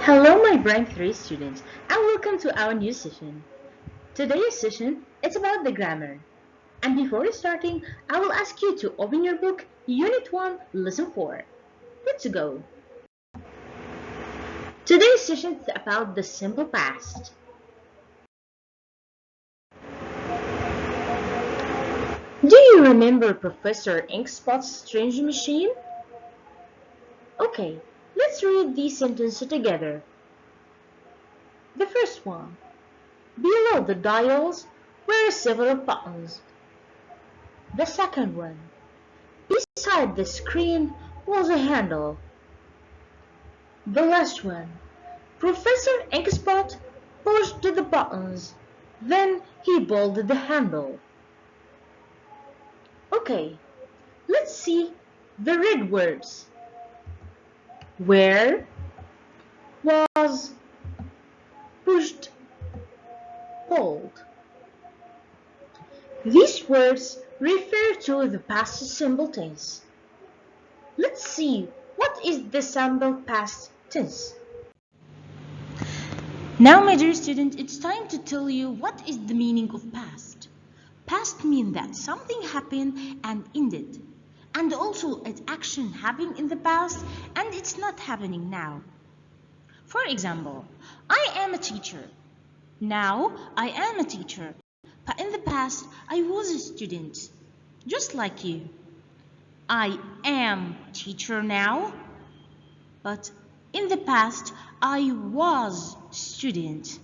Hello, my Brain 3 students, and welcome to our new session. Today's session is about the grammar. And before starting, I will ask you to open your book, Unit 1, Lesson 4. Let's go. Today's session is about the simple past. Do you remember Professor Inkspot's strange machine? Okay, let's read these sentences together. The first one. Below the dials were several buttons. The second one. Beside the screen was a handle. The last one. Professor Inkspot pushed the buttons. Then he bolted the handle. Okay, let's see the red words. Where, was, pushed, pulled. These words refer to the past simple tense. Let's see what is the simple past tense. Now, my dear student, it's time to tell you what is the meaning of past. Past means that something happened and ended, and also an action happened in the past and it's not happening now. For example, I am a teacher. Now I am a teacher, but in the past I was a student, just like you. I am teacher now, but in the past I was student.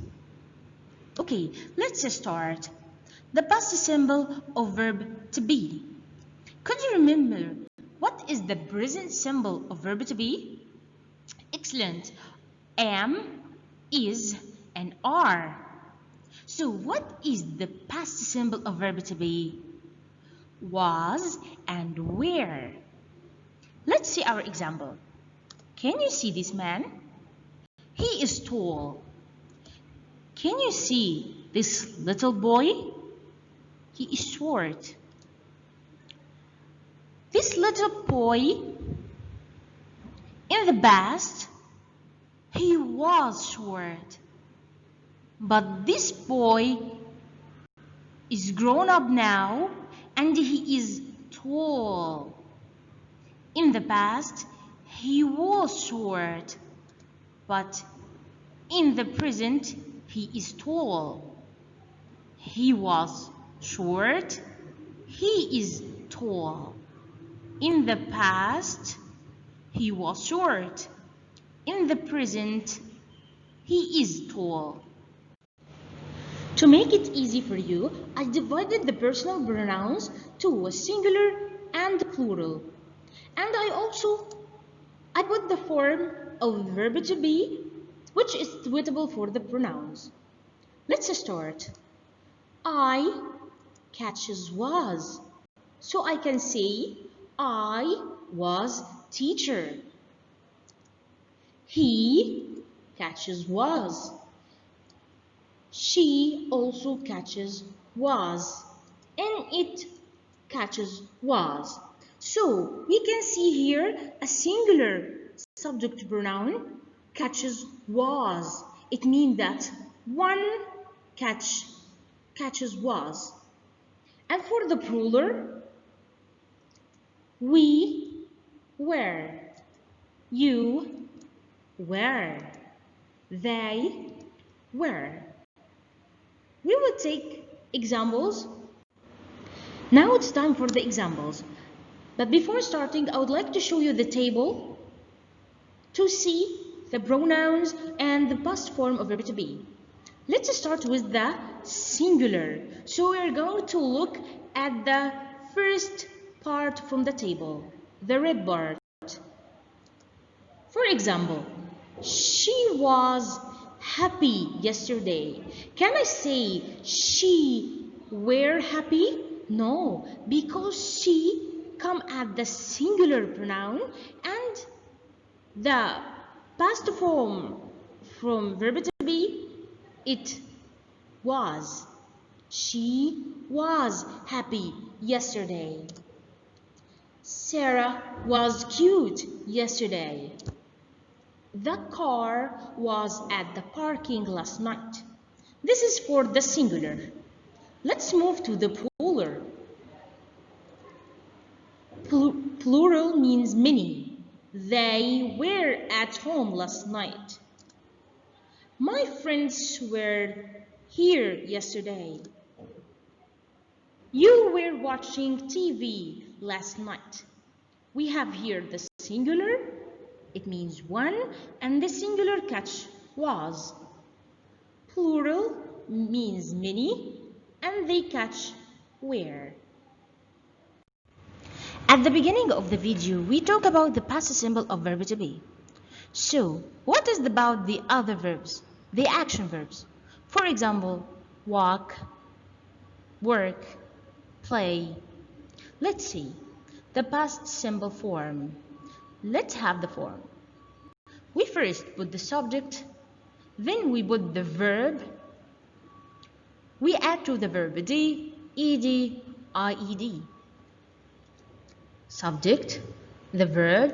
Okay, let's start. The past symbol of verb to be. Could you remember what is the present symbol of verb to be? Excellent. Am, is, and are. So what is the past symbol of verb to be? Was and were. Let's see our example. Can you see this man? He is tall. Can you see this little boy? He is short. This little boy, in the past, he was short. But this boy is grown up now and he is tall. In the past, he was short. But in the present, he is tall. He was short. He is tall. In the past, he was short. In the present, he is tall. To make it easy for you, I divided the personal pronouns to a singular and plural. And I put the form of verb to be, which is suitable for the pronouns. Let's start. I catches was. So I can say, I was teacher. He catches was. She also catches was. And it catches was. So we can see here a singular subject pronoun catches was. It means that one catches was. And for the plural, we were, you were, they were. We will take examples. Now it's time for the examples. But before starting, I would like to show you the table to see the pronouns and the past form of verb to be. Let's start with the singular. So we are going to look at the first part from the table, the red part. For example, she was happy yesterday. Can I say she were happy? No, because she come at the singular pronoun and the past form from verb to be, it was. She was happy yesterday. Sarah was cute yesterday. The car was at the parking last night. This is for the singular. Let's move to the plural. Plural means many. They were at home last night. My friends were here yesterday. You were watching TV last night. We have here the singular, it means one, and the singular catch was. Plural means many, and they catch were. At the beginning of the video, we talk about the past simple of verb to be. So, what is about the other verbs, the action verbs? For example, walk, work, play. Let's see the past simple form. Let's have the form. We first put the subject, then we put the verb. We add to the verb d, ed, ied. Subject, the verb,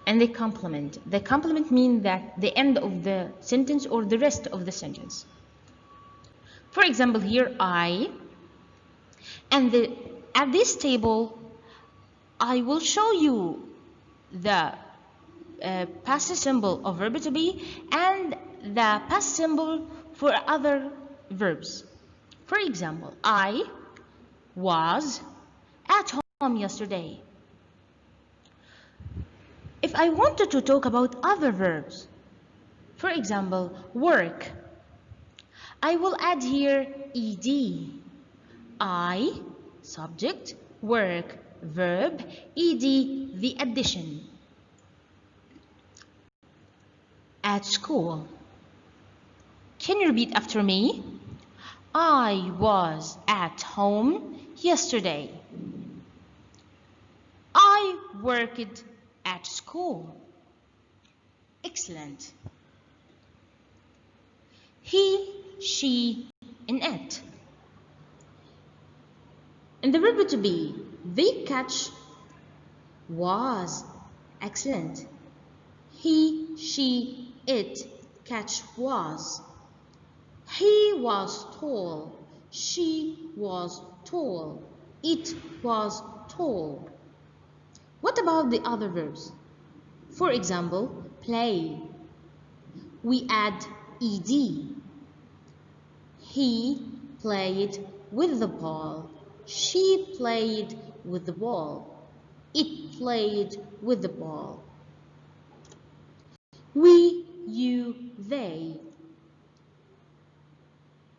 and the complement. The complement means that the end of the sentence or the rest of the sentence. For example, here I, and at this table, I will show you the past simple of verb to be and the past simple for other verbs. For example, I was at home yesterday. If I wanted to talk about other verbs, for example, work, I will add here ed. I, subject, work, verb, ed, the addition. At school. Can you repeat after me? I was at home yesterday. I worked at school. Excellent. He, she, and it. In the verb to be, they catch was. Excellent. He, she, it catch was. He was tall. She was tall. It was tall. What about the other verbs? For example, play. We add ed. He played with the ball. She played with the ball. It played with the ball. We, you, they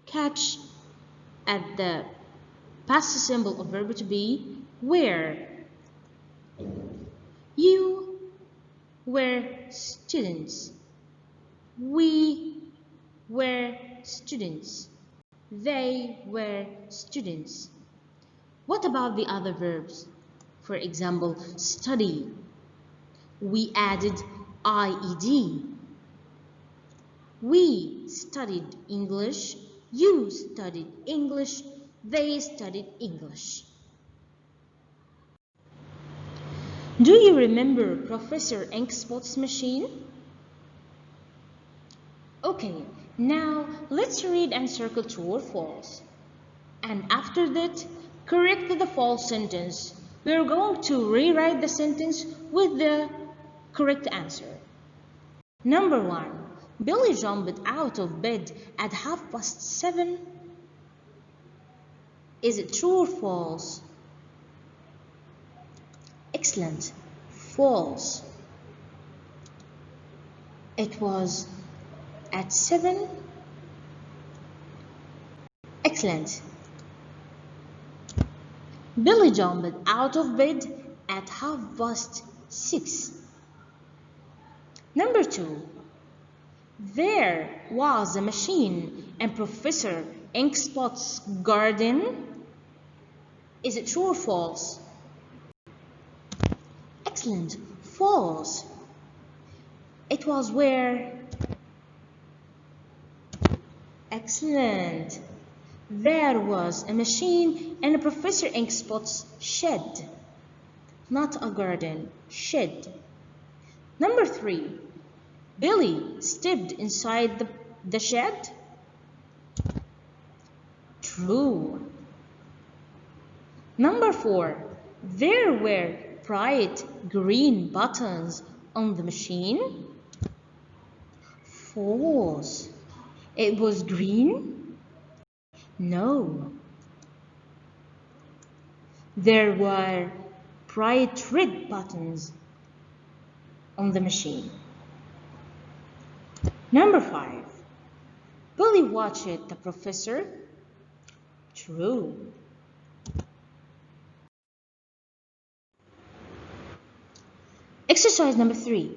catch at the past simple of verb to be were. You were students. We were students. They were students. What about the other verbs? For example, study. We added IED. We studied English. You studied English. They studied English. Do you remember Professor Inkspot's machine? Okay, now let's read and circle true or false. And after that, correct the false sentence. We're going to rewrite the sentence with the correct answer. Number 1. Billy jumped out of bed at 7:30. Is it true or false? Excellent. False. It was at 7. Excellent. Billy jumped out of bed at 6:30. Number 2. There was a machine in Professor Inkspot's garden. Is it true or false? Excellent. False. It was where? Excellent. There was a machine in Professor Inkspot's shed. Not a garden. Shed. Number 3. Billy stepped inside the shed. True. Number 4. There were bright green buttons on the machine. False. It was green? No. There were bright red buttons on the machine. Number 5. Billy watched the professor. True. Exercise number 3.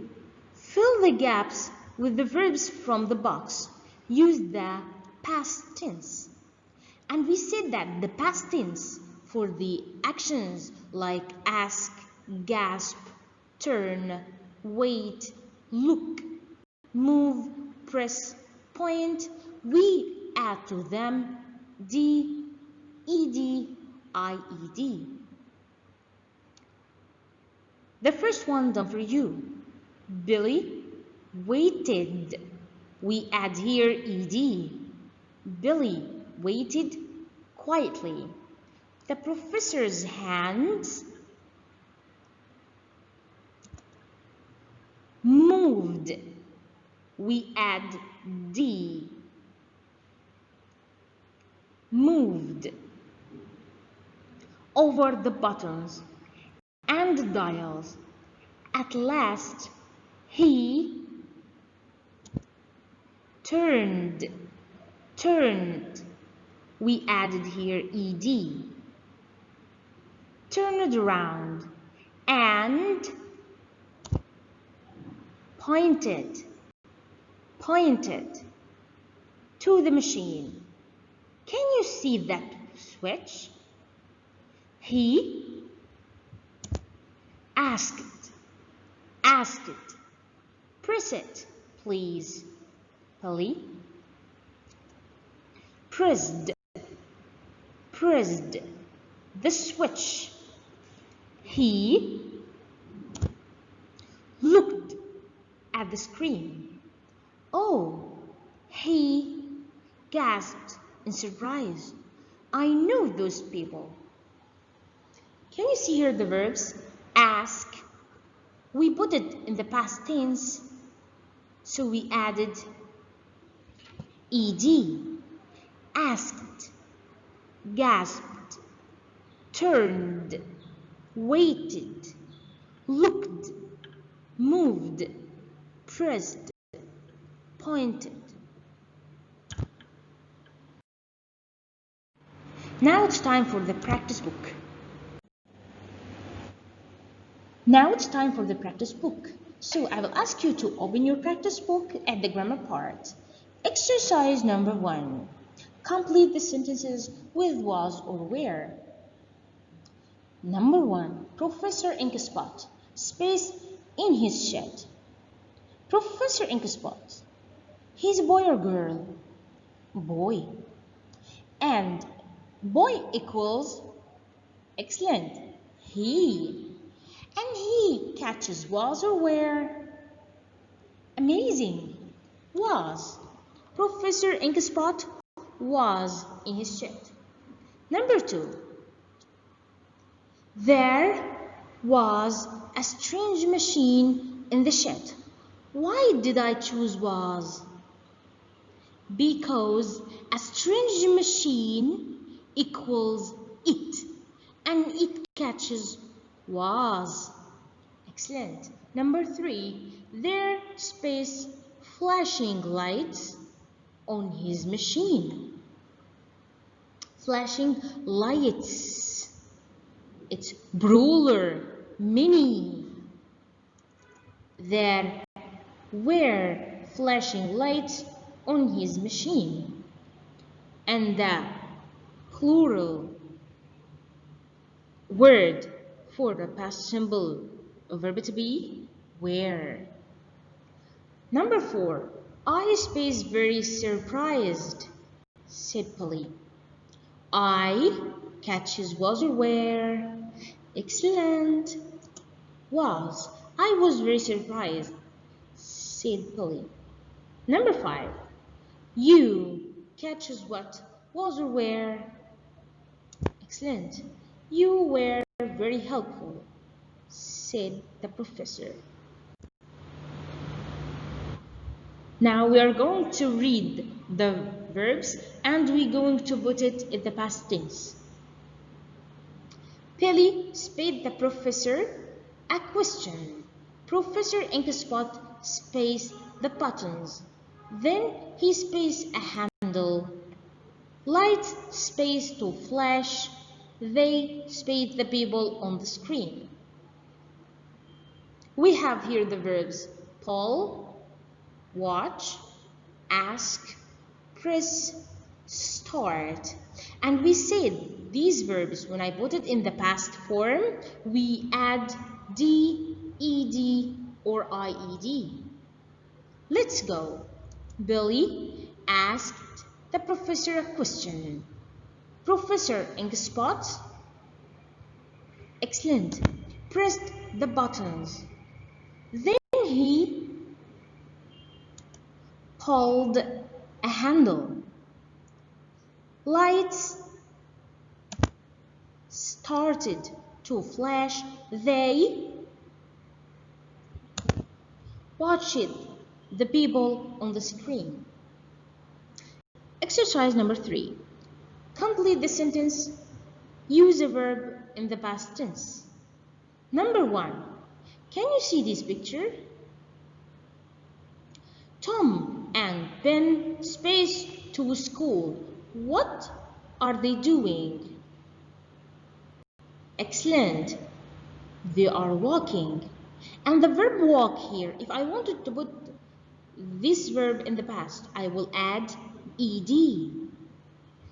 Fill the gaps with the verbs from the box. Use the past tense. And we said that the past tense for the actions like ask, gasp, turn, wait, look, move, press, point, we add to them d, ed, ied. The first one done for you. Billy waited. We add here ed. Billy waited quietly. The professor's hands moved. We add d. Moved over the buttons and dials. At last, he turned. We added here ed. Turned around and pointed to the machine. Can you see that switch? He asked. Press it, please. Billy pressed the switch. He looked at the screen. Oh, he gasped in surprise. I know those people. Can you see here the verbs? Ask. We put it in the past tense, so we added ed. Asked, gasped, turned, waited, looked, moved, pressed, pointed. Now it's time for the practice book. So I will ask you to open your practice book at the grammar part. Exercise number 1. Complete the sentences with was or were. Number 1. Professor Inkspot. Space in his shed. Professor Inkspot. He's a boy or girl? Boy. And boy equals, excellent, he. And he catches was or were? Amazing. Was. Professor Inkspot was in his shed. Number 2. There was a strange machine in the shed. Why did I choose was? Because a strange machine equals it, and it catches was. Excellent. Number 3. There space flashing lights on his machine. Flashing lights. It's brawler, mini. There were flashing lights on his machine. And the plural word for the past symbol of verb to be, were. Number 4. I space very surprised, said Polly. I catches was or were. Excellent. Was. I was very surprised, said Billy. Number 5. You catches what, was or were. Excellent. You were very helpful, said the professor. Now we are going to read the verbs and we're going to put it in the past tense. Billy spade the professor a question. Professor Inkspot spaced the buttons. Then he spaced a handle. Lights spaced to flash. They spaced the people on the screen. We have here the verbs pull, watch, ask, press, start. And we said these verbs, when I put it in the past form, we add D, ED, or IED. Let's go. Billy asked the professor a question. Professor Inkspot, excellent, pressed the buttons. Then he pulled a handle. Lights started to flash. They watched the people on the screen. Exercise number 3. Complete the sentence. Use a verb in the past tense. Number 1. Can you see this picture? Tom and Ben spaced to school. What are they doing? Excellent. They are walking. And the verb walk here, if I wanted to put this verb in the past, I will add ed.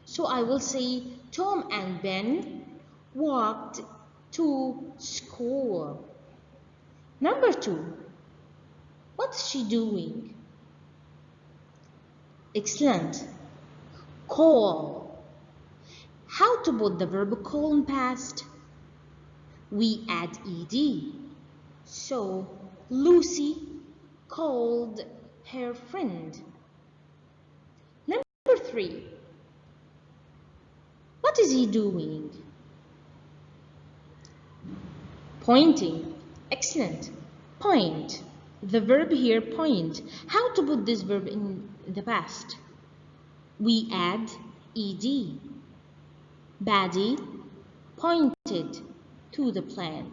So I will say Tom and Ben walked to school. Number 2. What's she doing? Excellent. Call. How to put the verb call in past? We add ed. So Lucy called her friend. Number 3. What is he doing? Pointing. Excellent. Point. The verb here, point. How to put this verb in the past? We add ed. Baddy pointed to the plan.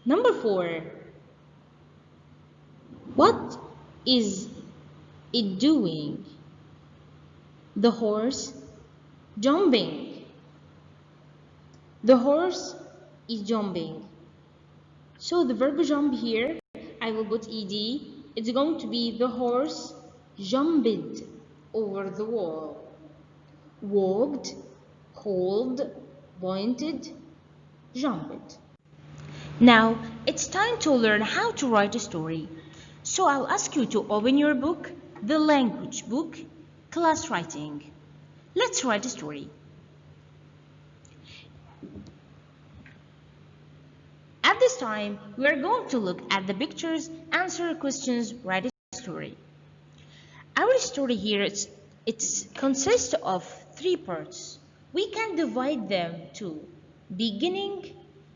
Number 4. What is it doing? The horse jumping. The horse is jumping. So the verb jump here, I will put ed. It's going to be the horse jumped over the wall. Walked, called, pointed, jumped. Now, it's time to learn how to write a story. So I'll ask you to open your book, the language book, class writing. Let's write a story. At this time, we are going to look at the pictures, answer questions, write a story. Our story here, it consists of 3 parts. We can divide them to beginning,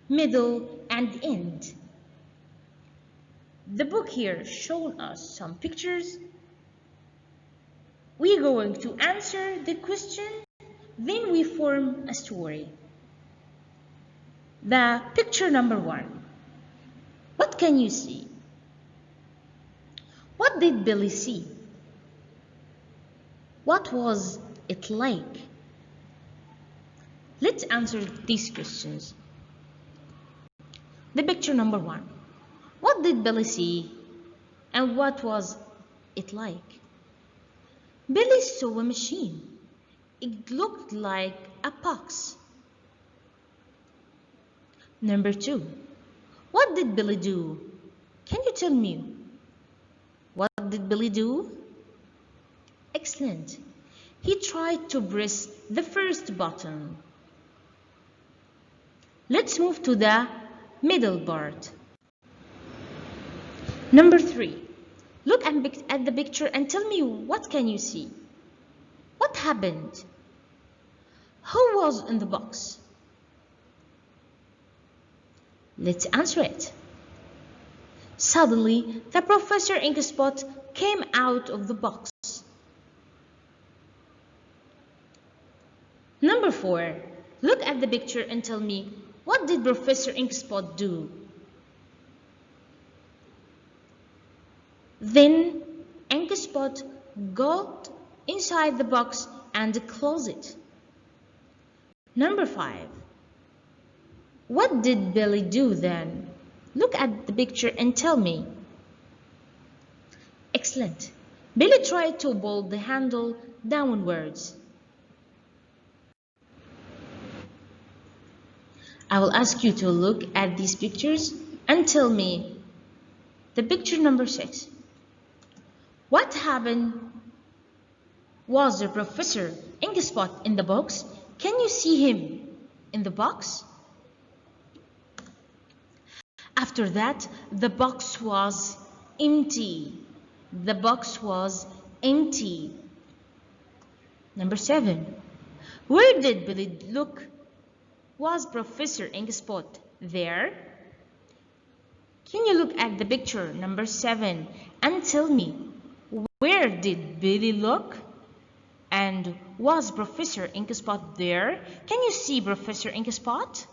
middle, and end. The book here shows us some pictures. We're going to answer the question, then we form a story. The picture number 1. What can you see? What did Billy see? What was it like? Let's answer these questions. The picture number 1. What did Billy see and what was it like? Billy saw a machine. It looked like a box. Number 2. What did Billy do? Can you tell me? What did Billy do? Excellent. He tried to press the first button. Let's move to the middle part. Number 3. Look at the picture and tell me, what can you see? What happened? Who was in the box? Let's answer it. Suddenly, the Professor Inkspot came out of the box. Number 4. Look at the picture and tell me, what did Professor Inkspot do? Then Inkspot got inside the box and closed it. Number 5. What did Billy do then? Look at the picture and tell me. Excellent. Billy tried to pull the handle downwards. I will ask you to look at these pictures and tell me. The picture number 6. What happened? Was the Professor Inkspot in the box? Can you see him in the box? After that, the box was empty. The box was empty. Number 7. Where did Billy look? Was Professor Inkspot there? Can you look at the picture number 7 and tell me, where did Billy look? And was Professor Inkspot there? Can you see Professor Inkspot?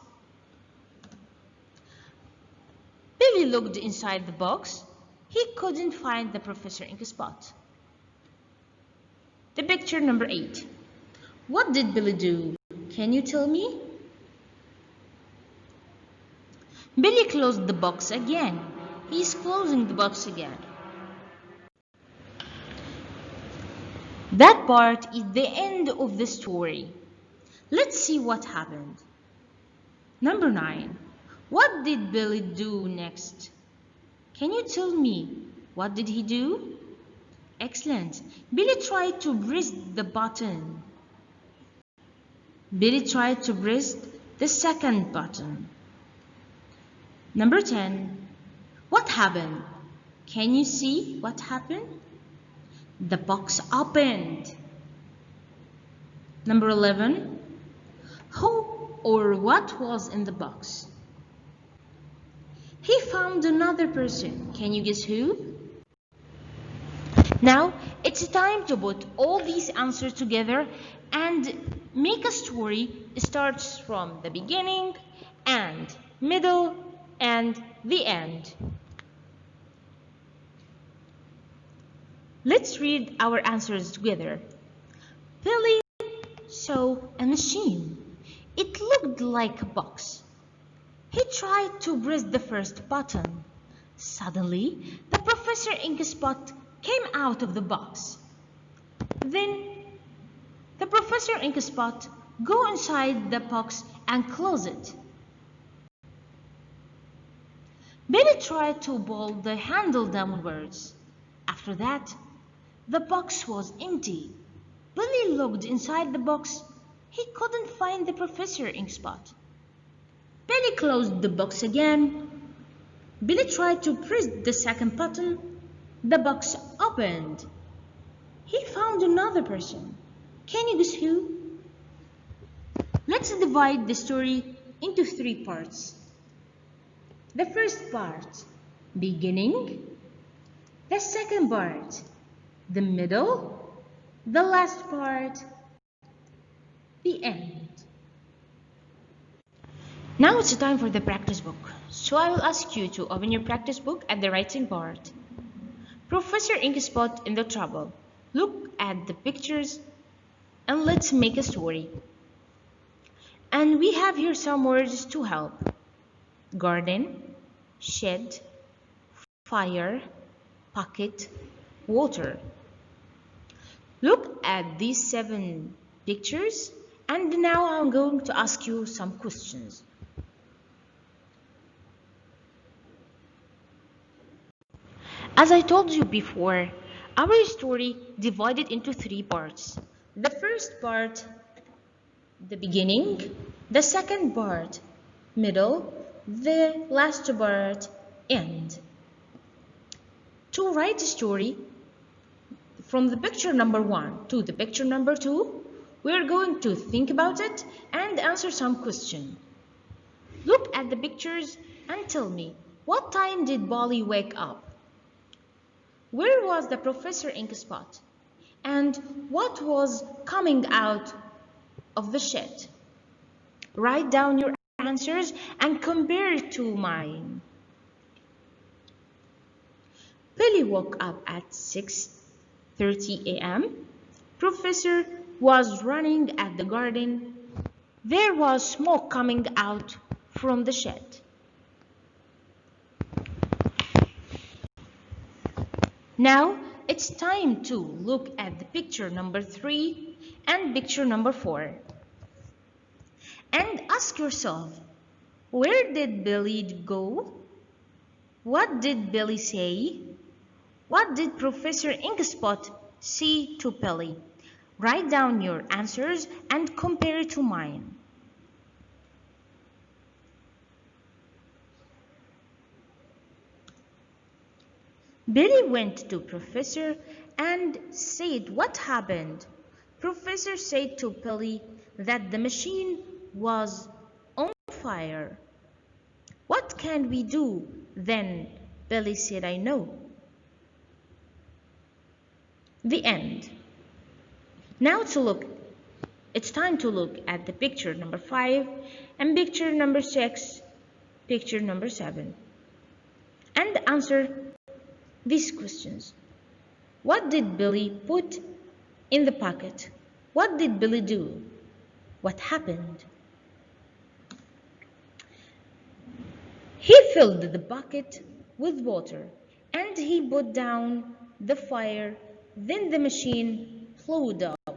Billy looked inside the box. He couldn't find the Professor Inkspot. The picture number 8. What did Billy do? Can you tell me? Billy closed the box again. He's closing the box again. That part is the end of the story. Let's see what happened. Number 9. What did Billy do next? Can you tell me, what did he do? Excellent. Billy tried to press the button. Billy tried to press the second button. Number 10. What happened? Can you see what happened? The box opened. Number 11. Who or what was in the box? He found another person. Can you guess who? Now, it's time to put all these answers together and make a story. It starts from the beginning and middle and the end. Let's read our answers together. Billy saw a machine. It looked like a box. He tried to press the first button. Suddenly, the Professor Inkspot came out of the box. Then, the Professor Inkspot go inside the box and close it. Billy tried to pull the handle downwards. After that, the box was empty. Billy looked inside the box. He couldn't find the Professor Inkspot. Billy closed the box again. Billy tried to press the second button. The box opened. He found another person. Can you guess who? Let's divide the story into 3 parts. The first part, beginning. The second part, the middle. The last part, the end. Now it's time for the practice book. So I will ask you to open your practice book at the writing part. Professor Inkspot in the trouble. Look at the pictures and let's make a story. And we have here some words to help. Garden, shed, fire, pocket, water. Look at these 7 pictures and now I'm going to ask you some questions. As I told you before, our story divided into 3 parts. The first part, the beginning. The second part, middle. The last part, end. To write a story from the picture number 1 to the picture number 2, we're going to think about it and answer some questions. Look at the pictures and tell me, what time did Polly wake up? Where was the Professor ink spot? And what was coming out of the shed? Write down your answers and compare it to mine. Billy woke up at 6:30 a.m. Professor was running at the garden. There was smoke coming out from the shed. Now it's time to look at the picture number 3 and picture number 4. And ask yourself, where did Billy go? What did Billy say? What did Professor Inkspot say to Billy? Write down your answers and compare it to mine. Billy went to Professor and said what happened. Professor said to Billy that the machine was on fire. What can we do then? Billy said, I know. The end. Now it's time to look at the picture number 5 and picture number 6, picture number 7, and answer these questions. What did Billy put in the pocket? What did Billy do? What happened? He filled the bucket with water and he put down the fire. Then the machine blew up.